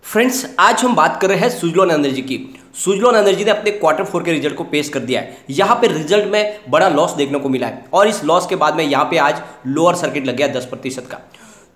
Friends, आज हम बात कर रहे हैं सुज़लोन एनर्जी की। सुज़लोन एनर्जी ने अपने क्वार्टर 4 के रिजल्ट को पेश कर दिया है। यहाँ पे रिजल्ट में बड़ा लॉस देखने को मिला है और इस लॉस के बाद में यहाँ पे आज लोअर सर्किट लग गया 10% का।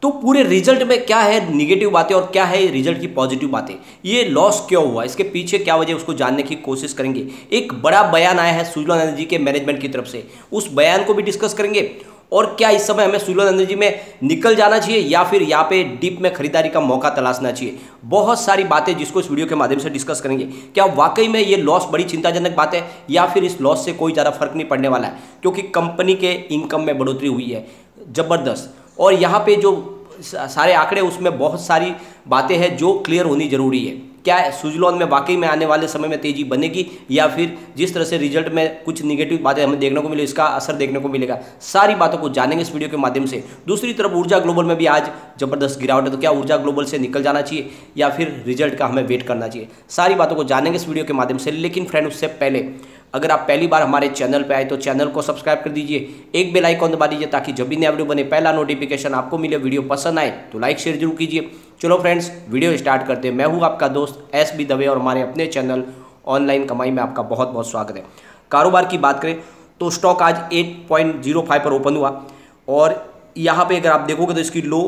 तो पूरे रिजल्ट में क्या है निगेटिव बातें और क्या है रिजल्ट की पॉजिटिव बातें, ये लॉस क्यों हुआ, इसके पीछे क्या वजह, उसको जानने की कोशिश करेंगे। एक बड़ा बयान आया है सुज़लोन एनर्जी के मैनेजमेंट की तरफ से, उस बयान को भी डिस्कस करेंगे। और क्या इस समय हमें सुज़लोन एनर्जी में निकल जाना चाहिए या फिर यहाँ पे डीप में खरीदारी का मौका तलाशना चाहिए। बहुत सारी बातें जिसको इस वीडियो के माध्यम से डिस्कस करेंगे। क्या वाकई में ये लॉस बड़ी चिंताजनक बात है या फिर इस लॉस से कोई ज़्यादा फर्क नहीं पड़ने वाला है, क्योंकि कंपनी के इनकम में बढ़ोतरी हुई है ज़बरदस्त। और यहाँ पे जो सारे आंकड़े उसमें बहुत सारी बातें हैं जो क्लियर होनी जरूरी है। क्या सुज़लोन में वाकई में आने वाले समय में तेजी बनेगी या फिर जिस तरह से रिजल्ट में कुछ निगेटिव बातें हमें देखने को मिले इसका असर देखने को मिलेगा, सारी बातों को जानेंगे इस वीडियो के माध्यम से। दूसरी तरफ ऊर्जा ग्लोबल में भी आज जबरदस्त गिरावट है, तो क्या ऊर्जा ग्लोबल से निकल जाना चाहिए या फिर रिजल्ट का हमें वेट करना चाहिए, सारी बातों को जानेंगे इस वीडियो के माध्यम से। लेकिन फ्रेंड, उससे पहले अगर आप पहली बार हमारे चैनल पे आए तो चैनल को सब्सक्राइब कर दीजिए, एक बेल आइकॉन दबा दीजिए ताकि जब भी नया वीडियो बने पहला नोटिफिकेशन आपको मिले। वीडियो पसंद आए तो लाइक शेयर जरूर कीजिए। चलो फ्रेंड्स, वीडियो स्टार्ट करते हैं। मैं हूं आपका दोस्त एस.बी. दवे और हमारे अपने चैनल ऑनलाइन कमाई में आपका बहुत बहुत स्वागत है। कारोबार की बात करें तो स्टॉक आज 8.05 पर ओपन हुआ और यहाँ पे अगर आप देखोगे तो इसकी लो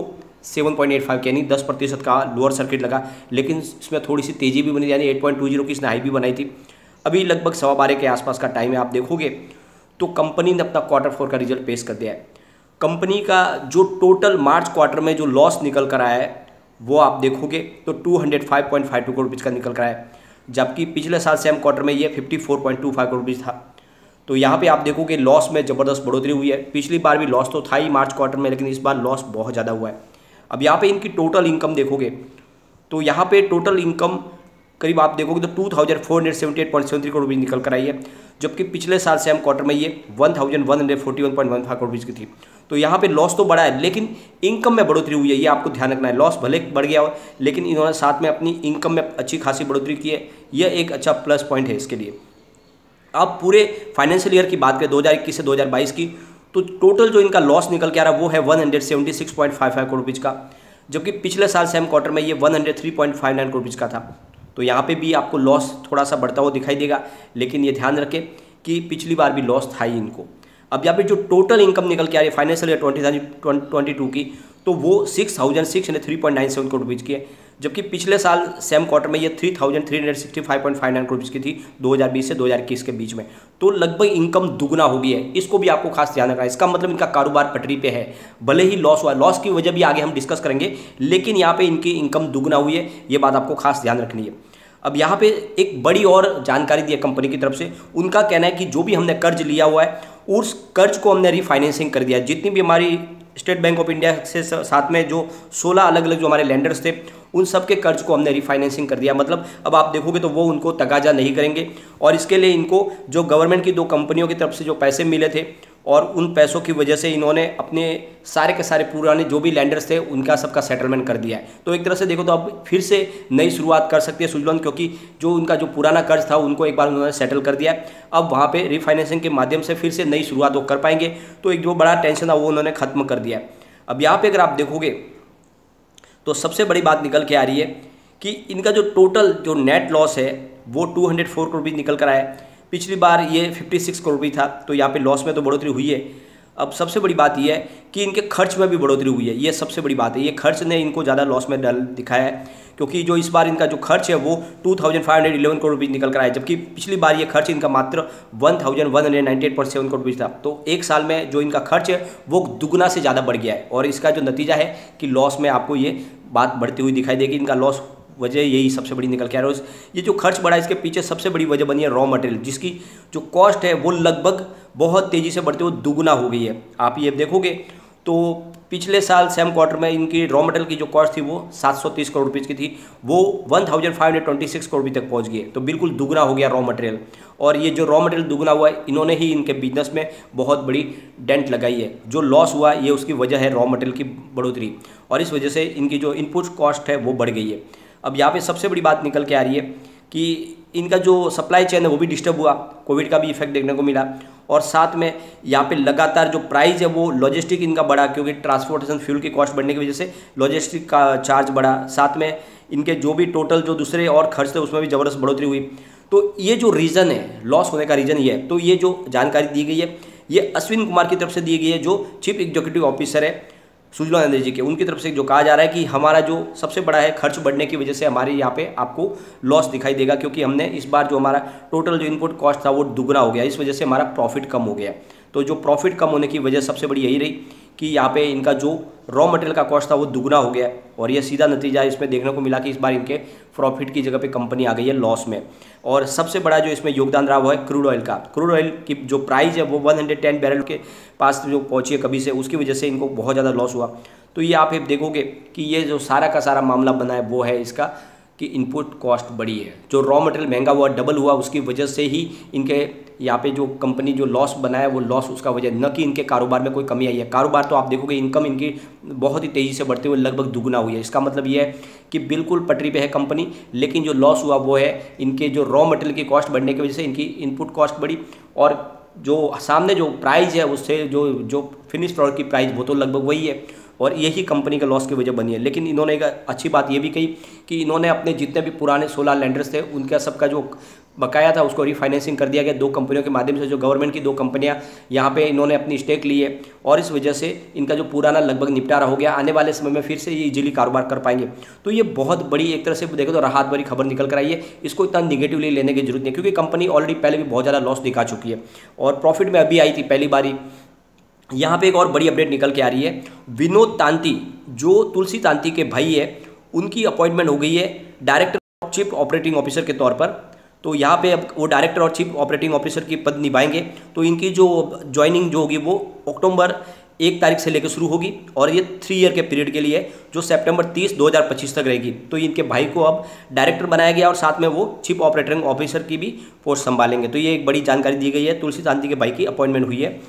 7.85 यानी 10% का लोअर सर्किट लगा, लेकिन इसमें थोड़ी सी तेजी भी बनी, यानी 8.20 की इसने हाई भी बनाई थी। अभी लगभग 12:15 के आसपास का टाइम है। आप देखोगे तो कंपनी ने अपना क्वार्टर 4 का रिजल्ट पेश कर दिया है। कंपनी का जो टोटल मार्च क्वार्टर में जो लॉस निकल कर आया है वो आप देखोगे तो 205.52 करोड़ रुपीज़ का निकल कर आया है, जबकि पिछले साल सेम क्वार्टर में ये 54.25 करोड़ रुपीज़ था। तो यहाँ पे आप देखोगे लॉस में ज़बरदस्त बढ़ोतरी हुई है। पिछली बार भी लॉस तो था ही मार्च क्वार्टर में, लेकिन इस बार लॉस बहुत ज़्यादा हुआ है। अब यहाँ पे इनकी टोटल इनकम देखोगे तो यहाँ पे टोटल इनकम करीब आप देखोगे तो 2478.73 करोड़ रुपये निकल कर आई है, जबकि पिछले साल सेम क्वार्टर में ये 1141.15 करोड़ रुपये की थी। तो यहाँ पे लॉस तो बढ़ा है लेकिन इनकम में बढ़ोतरी हुई है, ये आपको ध्यान रखना है। लॉस भले बढ़ गया हो लेकिन इन्होंने साथ में अपनी इनकम में अच्छी खासी बढ़ोतरी की है, यह एक अच्छा प्लस पॉइंट है इसके लिए। अब पूरे फाइनेंशियल ईयर की बात करें 2021 से 2022 की, तो टोटल जो इनका लॉस निकल के आ रहा है वो है 176.55 करोड़ रुपये का, जबकि पिछले साल सेम क्वार्टर में ये 103.59 करोड़ रुपये का था। तो यहाँ पे भी आपको लॉस थोड़ा सा बढ़ता हुआ दिखाई देगा, लेकिन ये ध्यान रखें कि पिछली बार भी लॉस था ही इनको। अब यहाँ पे जो टोटल इनकम निकल के आ रही है फाइनेंशियल ईयर 2022 की, तो वो 6,603.97 करोड़ रुपीज़ की है, जबकि पिछले साल सेम क्वार्टर में ये 3,365.59 करोड़ रुपीज़ की थी 2020 से 2021 के बीच में। तो लगभग इनकम दुगना हो गई है, इसको भी आपको खास ध्यान रखना है। इसका मतलब इनका कारोबार पटरी पे है, भले ही लॉस हुआ, लॉस की वजह भी आगे हम डिस्कस करेंगे, लेकिन यहाँ पे इनकी इनकम दुगना हुई है, ये बात आपको खास ध्यान रखनी है। अब यहाँ पे एक बड़ी और जानकारी दी है कंपनी की तरफ से। उनका कहना है कि जो भी हमने कर्ज लिया हुआ है उस कर्ज को हमने रिफाइनेंसिंग कर दिया है। जितनी भी हमारी स्टेट बैंक ऑफ इंडिया से साथ में जो 16 अलग अलग जो हमारे लैंडर्स थे उन सब के कर्ज को हमने रिफाइनेंसिंग कर दिया। मतलब अब आप देखोगे तो वो उनको तगाजा नहीं करेंगे और इसके लिए इनको जो गवर्नमेंट की 2 कंपनियों की तरफ से जो पैसे मिले थे और उन पैसों की वजह से इन्होंने अपने सारे के सारे पुराने जो भी लैंडर्स थे उनका सबका सेटलमेंट कर दिया है। तो एक तरह से देखो तो अब फिर से नई शुरुआत कर सकती है सुज़लोन, क्योंकि जो उनका जो पुराना कर्ज था उनको एक बार उन्होंने सेटल कर दिया है। अब वहाँ पे रिफाइनेंसिंग के माध्यम से फिर से नई शुरुआत वो कर पाएंगे, तो एक जो बड़ा टेंशन था वो उन्होंने खत्म कर दिया है। अब यहाँ पर अगर आप देखोगे तो सबसे बड़ी बात निकल के आ रही है कि इनका जो टोटल जो नेट लॉस है वो 204 करोड़ रुपये निकल कर आया है। पिछली बार ये 56 करोड़ रुपये था, तो यहाँ पे लॉस में तो बढ़ोतरी हुई है। अब सबसे बड़ी बात यह है कि इनके खर्च में भी बढ़ोतरी हुई है, ये सबसे बड़ी बात है। ये खर्च ने इनको ज़्यादा लॉस में दिखाया है, क्योंकि जो इस बार इनका जो खर्च है वो 2511 करोड़ रुपये निकल कर आया, जबकि पिछली बार ये खर्च इनका मात्र 1198.7 करोड़ रुपये था। तो एक साल में जो इनका खर्च है वो दुगना से ज़्यादा बढ़ गया है और इसका जो नतीजा है कि लॉस में आपको ये बात बढ़ती हुई दिखाई देगी। इनका लॉस वजह यही सबसे बड़ी निकल के आ रहा है। ये जो खर्च बढ़ा इसके पीछे सबसे बड़ी वजह बनी है रॉ मटेरियल, जिसकी जो कॉस्ट है वो लगभग बहुत तेज़ी से बढ़ते हुए दुगना हो गई है। आप ये देखोगे तो पिछले साल सेम क्वार्टर में इनकी रॉ मटेरियल की जो कॉस्ट थी वो 730 करोड़ रुपये की थी, वो 1526 करोड़ रुपये तक पहुंच गई। तो बिल्कुल दुगना हो गया रॉ मटेरियल, और ये जो रॉ मटेरियल दुगना हुआ है इन्होंने ही इनके बिजनेस में बहुत बड़ी डेंट लगाई है। जो लॉस हुआ ये उसकी वजह है रॉ मटेरियल की बढ़ोतरी, और इस वजह से इनकी जो इनपुट कॉस्ट है वो बढ़ गई है। अब यहाँ पे सबसे बड़ी बात निकल के आ रही है कि इनका जो सप्लाई चेन है वो भी डिस्टर्ब हुआ, कोविड का भी इफेक्ट देखने को मिला, और साथ में यहाँ पे लगातार जो प्राइस है वो लॉजिस्टिक इनका बढ़ा, क्योंकि ट्रांसपोर्टेशन फ्यूल की कॉस्ट बढ़ने की वजह से लॉजिस्टिक का चार्ज बढ़ा। साथ में इनके जो भी टोटल जो दूसरे और खर्च थे उसमें भी ज़बरदस्त बढ़ोतरी हुई। तो ये जो रीज़न है लॉस होने का रीज़न ये है। तो ये जो जानकारी दी गई है ये अश्विन कुमार की तरफ से दी गई है, जो चीफ एग्जीक्यूटिव ऑफिसर है सुजलॉन एनर्जी के, उनकी तरफ से जो कहा जा रहा है कि हमारा जो सबसे बड़ा है खर्च बढ़ने की वजह से हमारे यहाँ पे आपको लॉस दिखाई देगा, क्योंकि हमने इस बार जो हमारा टोटल जो इनपुट कॉस्ट था वो दुगना हो गया, इस वजह से हमारा प्रॉफिट कम हो गया। तो जो प्रॉफिट कम होने की वजह सबसे बड़ी यही रही कि यहाँ पे इनका जो रॉ मटेरियल का कॉस्ट था वो दुगना हो गया, और ये सीधा नतीजा इसमें देखने को मिला कि इस बार इनके प्रॉफिट की जगह पे कंपनी आ गई है लॉस में। और सबसे बड़ा जो इसमें योगदान रहा वो है क्रूड ऑयल का। क्रूड ऑयल की जो प्राइस है वो 110 बैरल के पास जो पहुंची है कभी से, उसकी वजह से इनको बहुत ज़्यादा लॉस हुआ। तो ये आप देखोगे कि ये जो सारा का सारा मामला बना है वो है इसका कि इनपुट कॉस्ट बढ़ी है, जो रॉ मटेरियल महंगा हुआ डबल हुआ, उसकी वजह से ही इनके यहाँ पे जो कंपनी जो लॉस बना है वो लॉस उसका वजह, न कि इनके कारोबार में कोई कमी आई है। कारोबार तो आप देखोगे इनकम इनकी बहुत ही तेज़ी से बढ़ते हुए लगभग दुगना हुई है। इसका मतलब ये है कि बिल्कुल पटरी पे है कंपनी, लेकिन जो लॉस हुआ वो है इनके जो रॉ मटेरियल की कॉस्ट बढ़ने की वजह से इनकी इनपुट कॉस्ट बढ़ी, और जो सामने जो प्राइस है उससे जो फिनिश प्रोडक्ट की प्राइस वो तो लगभग वही है, और यही कंपनी का लॉस की वजह बनी है। लेकिन इन्होंने एक अच्छी बात ये भी कही कि इन्होंने अपने जितने भी पुराने 16 लैंडर्स थे उनका सबका जो बकाया था उसको रिफाइनेंसिंग कर दिया गया 2 कंपनियों के माध्यम से, जो गवर्नमेंट की 2 कंपनियां यहाँ पे इन्होंने अपनी स्टेक ली है, और इस वजह से इनका जो पुराना लगभग निपटारा हो गया। आने वाले समय में फिर से ये इजीली कारोबार कर पाएंगे। तो ये बहुत बड़ी एक तरह से देखो तो राहत भरी खबर निकल कर आई है। इसको इतना निगेटिवली लेने की जरूरत नहीं, क्योंकि कंपनी ऑलरेडी पहले भी बहुत ज़्यादा लॉस दिखा चुकी है और प्रॉफिट में अभी आई थी पहली बारी। यहाँ पे एक और बड़ी अपडेट निकल के आ रही है, विनोद तांती जो तुलसी तांती के भाई है उनकी अपॉइंटमेंट हो गई है director of chief operating officer के तौर पर। तो यहाँ पे अब वो डायरेक्टर और चीफ ऑपरेटिंग ऑफिसर की पद निभाएंगे। तो इनकी जो ज्वाइनिंग जो होगी वो अक्टूबर 1 तारीख से लेकर शुरू होगी, और ये 3 ईयर के पीरियड के लिए जो सितंबर 30, 2025 तक रहेगी। तो इनके भाई को अब डायरेक्टर बनाया गया और साथ में वो चीफ ऑपरेटिंग ऑफिसर की भी पोस्ट संभालेंगे। तो ये एक बड़ी जानकारी दी गई है, तुलसी तांती के भाई की अपॉइंटमेंट हुई है।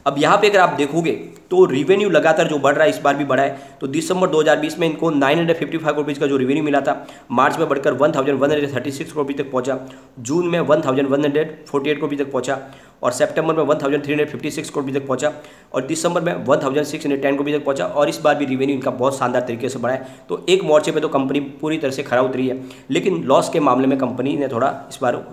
अब यहाँ पे अगर आप देखोगे तो रेवेन्यू लगातार जो बढ़ रहा है, इस बार भी बढ़ा है। तो दिसंबर 2020 में इनको 955 करोड़ रुपीज़ का जो रेवेन्यू मिला था, मार्च में बढ़कर 1136 करोड़ रुपये तक पहुंचा, जून में 1148 करोड़ रुपये तक पहुंचा, और सितंबर में 1356 करोड़ रुपये तक पहुंचा, और दिसंबर में 1610 करोड़ रुपये तक पहुंचा। और इस बार भी रेवेन्यू इनका बहुत शानदार तरीके से बढ़ा है। तो एक मोर्चे पे तो कंपनी पूरी तरह से खरा उतरी है, लेकिन लॉस के मामले में कंपनी ने थोड़ा इस बार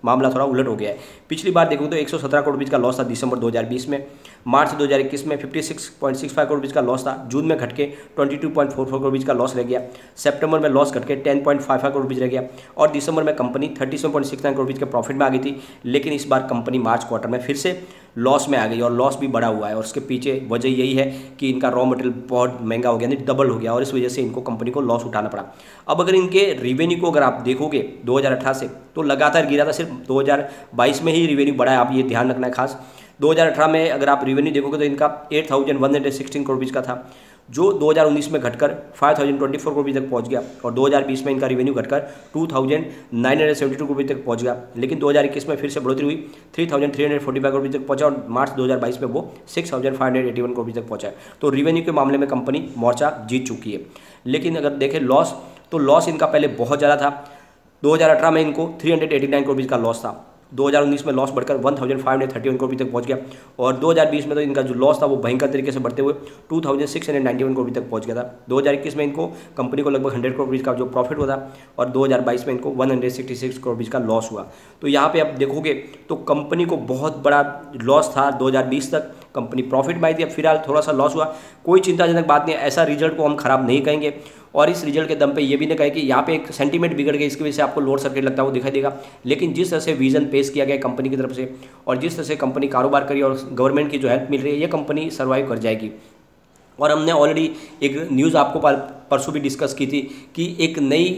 मामला थोड़ा उलट हो गया है। पिछली बार देखो तो 117 करोड़ रुपये का लॉस था दिसंबर 2020 में, मार्च 2021 में 56.65 करोड़ रुपये का लॉस था, जून में घट के 22.44 करोड़ रुपये का लॉस रह गया, सितंबर में लॉस घट के 10.55 करोड़ रुपये रह गया, और दिसंबर में कंपनी 37.69 करोड़ रुपये के प्रॉफिट में आ गई थी। लेकिन इस बार कंपनी मार्च क्वार्टर में फिर से लॉस में आ गई, और लॉस भी बढ़ा हुआ है, और उसके पीछे वजह यही है कि इनका रॉ मटेरियल बहुत महंगा हो गया, यानी डबल हो गया, और इस वजह से इनको कंपनी को लॉस उठाना पड़ा। अब अगर इनके रेवेन्यू को अगर आप देखोगे 2018 से, तो लगातार गिरा था, सिर्फ 2022 में ही रेवेन्यू बढ़ा है, आप ये ध्यान रखना है खास। 2018 में अगर आप रेवेन्यू देखोगे तो इनका 8116 करोड़ रुपये का था, जो 2019 में घटकर 5024 करोड़ रुपये तक पहुंच गया, और 2020 में इनका रेवेन्यू घटकर 2972 करोड़ रुपये तक पहुंच गया। लेकिन 2021 में फिर से बढ़ोतरी हुई, 3345 करोड़ रुपये तक पहुंचा, और मार्च 2022 में वो 6581 करोड़ रुपये तक पहुंचा है। तो रेवेन्यू के मामले में कंपनी मोर्चा जीत चुकी है। लेकिन अगर देखें लॉस, तो लॉस इनका पहले बहुत ज़्यादा था। 2018 में इनको 389 करोड़ रुपये का लॉस था, 2019 में लॉस बढ़कर 1531 करोड़ रुपये तक पहुंच गया, और 2020 में तो इनका जो लॉस था वो भयंकर तरीके से बढ़ते हुए 2691 करोड़ रुपये तक पहुंच गया था। 2021 में इनको कंपनी को लगभग 100 करोड़ रुपये का जो प्रॉफिट हुआ था, और 2022 में इनको 166 करोड़ रुपये का लॉस हुआ। तो यहाँ पे आप देखोगे तो कंपनी को बहुत बड़ा लॉस था। 2020 तक कंपनी प्रॉफिट में आई थी, अब फिलहाल थोड़ा सा लॉस हुआ, कोई चिंताजनक बात नहीं है, ऐसा रिजल्ट को हम खराब नहीं कहेंगे। और इस रिजल्ट के दम पे ये भी नहीं कहे कि यहाँ पे एक सेंटीमेंट बिगड़ गया, इसकी वजह से आपको लोड सर्किट लगता है, वो दिखाई देगा। लेकिन जिस तरह से विजन पेश किया गया कंपनी की तरफ से, और जिस तरह से कंपनी कारोबार करी और गवर्नमेंट की जो हेल्प मिल रही है, ये कंपनी सर्वाइव कर जाएगी। और हमने ऑलरेडी एक न्यूज़ आपको परसों भी डिस्कस की थी कि एक नई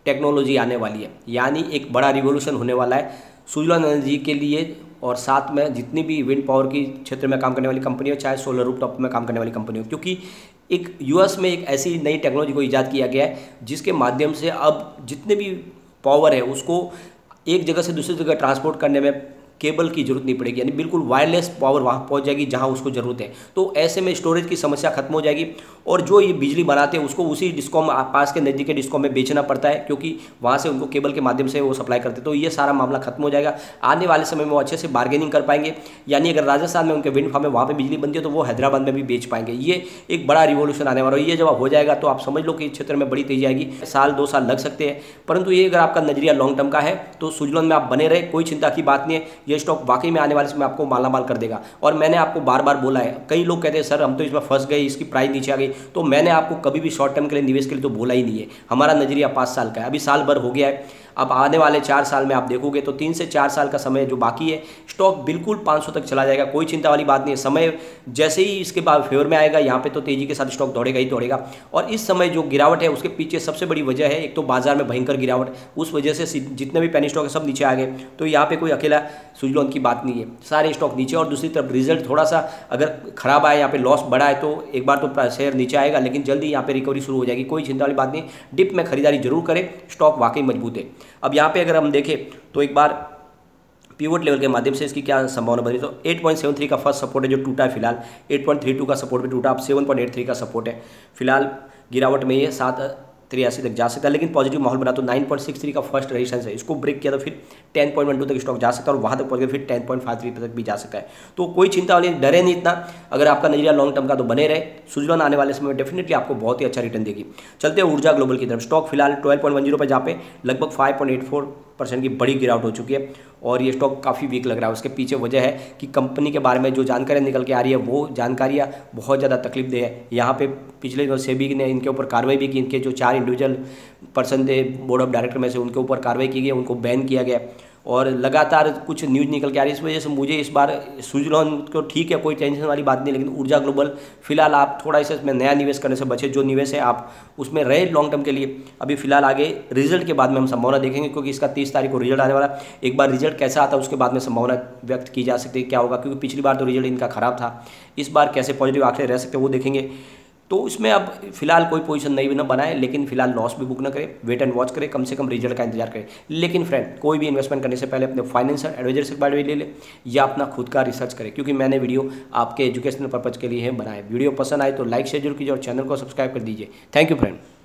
टेक्नोलॉजी आने वाली है, यानी एक बड़ा रिवोल्यूशन होने वाला है सुजलॉन एनर्जी के लिए, और साथ में जितनी भी विंड पावर की क्षेत्र में काम करने वाली कंपनी हो, चाहे सोलर रूफटॉप में काम करने वाली कंपनी हो, क्योंकि एक यूएस में एक ऐसी नई टेक्नोलॉजी को ईजाद किया गया है जिसके माध्यम से अब जितने भी पावर है उसको एक जगह से दूसरी जगह ट्रांसपोर्ट करने में केबल की जरूरत नहीं पड़ेगी, यानी बिल्कुल वायरलेस पावर वहाँ पहुँच जाएगी जहाँ उसको ज़रूरत है। तो ऐसे में स्टोरेज की समस्या खत्म हो जाएगी। और जो ये बिजली बनाते हैं उसको उसी डिस्कॉम पास के नज़दीक के डिस्कॉम में बेचना पड़ता है, क्योंकि वहाँ से उनको केबल के माध्यम से वो सप्लाई करते हैं। तो ये सारा मामला खत्म हो जाएगा। आने वाले समय में वो अच्छे से बार्गेनिंग कर पाएंगे, यानी अगर राजस्थान में उनके विंड फार्म है वहाँ पे बिजली बनती है तो वो हैदराबाद में भी बेच पाएंगे। ये एक बड़ा रिवॉल्यूशन आने वाला है। ये जब हो जाएगा तो आप समझ लो कि इस क्षेत्र में बड़ी तेजी आएगी। साल 2 साल लग सकते हैं, परंतु ये अगर आपका नजरिया लॉन्ग टर्म का है तो सुजलॉन में आप बने रहे, कोई चिंता की बात नहीं है। ये स्टॉक वाकई में आने वाले समय आपको मालामाल कर देगा। और मैंने आपको बार बार बोला है, कई लोग कहते हैं सर हम तो इसमें फंस गए, इसकी प्राइस नीचे आ गई, तो मैंने आपको कभी भी शॉर्ट टर्म के लिए निवेश के लिए तो बोला ही नहीं है। हमारा नजरिया 5 साल का है, अभी साल भर हो गया है। अब आने वाले 4 साल में आप देखोगे तो 3 से 4 साल का समय जो बाकी है, स्टॉक बिल्कुल 500 तक चला जाएगा, कोई चिंता वाली बात नहीं है। समय जैसे ही इसके बाद फेवर में आएगा, यहाँ पे तो तेजी के साथ स्टॉक दौड़ेगा ही दौड़ेगा। और इस समय जो गिरावट है उसके पीछे सबसे बड़ी वजह है, एक तो बाजार में भयंकर गिरावट, उस वजह से जितने भी पेनी स्टॉक है सब नीचे आ गए। तो यहाँ पे कोई अकेला सुजलॉन की बात नहीं है, सारे स्टॉक नीचे। और दूसरी तरफ रिजल्ट थोड़ा सा अगर खराब आए, यहाँ पे लॉस बढ़ा है तो एक बार तो शेयर नीचे आएगा, लेकिन जल्दी यहाँ पे रिकवरी शुरू हो जाएगी, कोई चिंता वाली बात नहीं। डिप में खरीदारी जरूर करें, स्टॉक वाकई मजबूत है। अब यहाँ पे अगर हम देखें तो एक बार पिवट लेवल के माध्यम से इसकी क्या संभावना बनी, तो 8.73 का फर्स्ट सपोर्ट है जो टूटा है फिलहाल, 8.32 का सपोर्ट भी टूटा, अब 7.83 का सपोर्ट है। फिलहाल गिरावट में ये 7.83 तक जा सकता है, लेकिन पॉजिटिव माहौल बना तो 9.63 का फर्स्ट रेजिस्टेंस है, इसको ब्रेक किया तो फिर 10.12 तक स्टॉक जा सकता है और वहाँ तक पहुँच गया फिर 10.53 तक भी जा सकता है। तो कोई चिंता वाली, डरे नहीं इतना। अगर आपका नजरिया लॉन्ग टर्म का तो बने रहे, सुजलॉन आने वाले समय में डेफिनेटली आपको बहुत ही अच्छा रिटर्न देगी। चलते हैं ऊर्जा ग्लोबल की तरफ। स्टॉक फिलहाल 12.10 पर जहाँ पे लगभग 5.84% की बड़ी गिरावट हो चुकी है और ये स्टॉक काफ़ी वीक लग रहा है। उसके पीछे वजह है कि कंपनी के बारे में जो जानकारियाँ निकल के आ रही है वो जानकारियाँ बहुत ज़्यादा तकलीफदेह है। यहाँ पे पिछले दिनों सेबी ने इनके ऊपर कार्रवाई भी की, इनके जो 4 इंडिविजुअल पर्सन थे बोर्ड ऑफ डायरेक्टर में से, उनके ऊपर कार्रवाई की गई, उनको बैन किया गया और लगातार कुछ न्यूज़ निकल के आ रही है। इस वजह से मुझे इस बार सुजलॉन को ठीक है, कोई टेंशन वाली बात नहीं, लेकिन ऊर्जा ग्लोबल फिलहाल आप थोड़ा सा इसमें नया निवेश करने से बचे। जो निवेश है आप उसमें रहे लॉन्ग टर्म के लिए। अभी फिलहाल आगे रिजल्ट के बाद में हम संभावना देखेंगे, क्योंकि इसका 30 तारीख को रिजल्ट आने वाला। एक बार रिजल्ट कैसा आता है उसके बाद में संभावना व्यक्त की जा सकती है क्या होगा, क्योंकि पिछली बार तो रिजल्ट इनका खराब था, इस बार कैसे पॉजिटिव आंकड़े रह सकते हैं वो देखेंगे। तो उसमें अब फिलहाल कोई पोजीशन नहीं ना बनाए, लेकिन फिलहाल लॉस भी बुक ना करें, वेट एंड वॉच करें, कम से कम रिजल्ट का इंतजार करें। लेकिन फ्रेंड, कोई भी इन्वेस्टमेंट करने से पहले अपने फाइनेंशियल एडवाइजर से बारे में ले ले या अपना खुद का रिसर्च करें, क्योंकि मैंने वीडियो आपके एजुकेशनल पर्पज के लिए बनाए। वीडियो पसंद आए तो लाइक शेयर जरूर कीजिए और चैनल को सब्सक्राइब कर दीजिए। Thank you friend.